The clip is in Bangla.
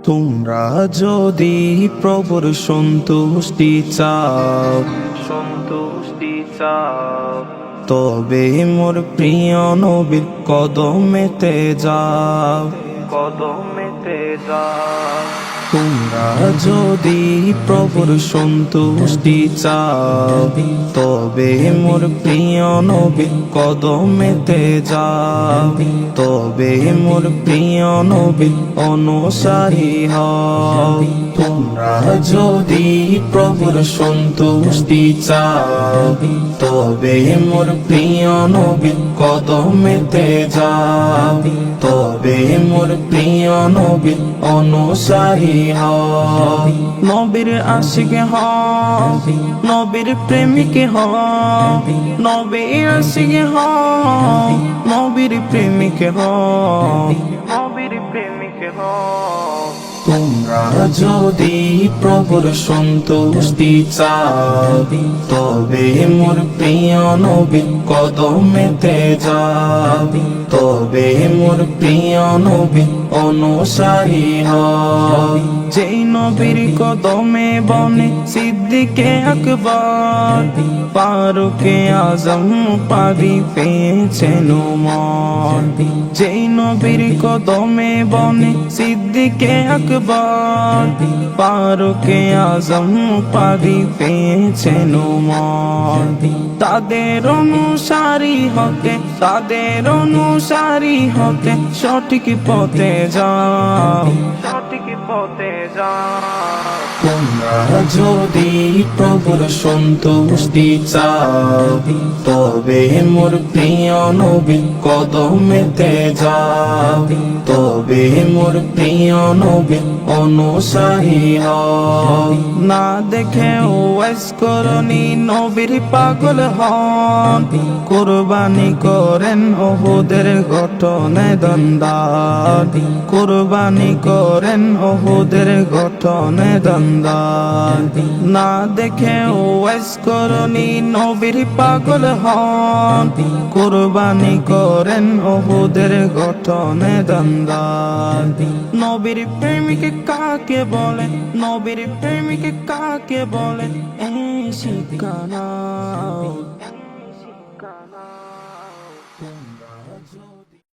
তোমরা যদি প্রভুর সন্তুষ্টি চাও, সন্তুষ্টি চাও, তবে মোর প্রিয় নবীর কদমেতে যাও, কদমেতে যাও। তোমরা যদি প্রভুর সন্তুষ্টি চাও, তবে মোর প্রিয় নবীর কদমেতে যাও, তবে মোর প্রিয় নবীর অনুসারী হও। তোমরা যদি প্রভুর সন্তুষ্টি চাও, তবে মোর প্রিয় নবীর কদমেতে যাও, তবে মোর প্রিয় নবীর অনুসারী হও। নবীর আশিক হও, নবীর প্রেমিক হও, নবীর আশিক হও, নবীর প্রেমিক হও, নবীর প্রেমিক হও। তোমরা যদি প্রভুর সন্তুষ্টি চাও, তবে মোর প্রিয় নবীর কদমেতে যাও, তবে মোর প্রিয় নবীর অনুসারী হও। যেই নবীর কদমে বনে সিদ্দিকে আকবর, ফারুকে আজম পারি পেয়েছেন উমর। যেই নবীর কদমে বনে সিদ্দিকে আকবর, ফারুকে আজম পারি পেয়েছেন উমর। তাদের অনুসারী হতে, তাদের অনুসারী হতে সঠিক পথে যাও, সঠিক পথে যাও। তোমরা যদি প্রভুর সন্তুষ্টি চাও, তবে মোর প্রিয় নবীর কদমেতে যাও, তবে মোর প্রিয় নবীর অনুসারী হও। না দেখে ওয়াইস করনি নবীর পাগল হন, কুরবানি করেন ওহুদের ঘটনায় দন্দান, কুরবানি করেন ওহুদের ঘটনায় দন্দান। না দেখে ওয়াইস করনি নবীর পাগল হন, কুরবানি করেন ওহুদের ঘটনায় দন্দান। নবীর প্রেমিক কাকে বলে, নবীর প্রেমিক কাকে বলে, এই শিক্ষা নাও।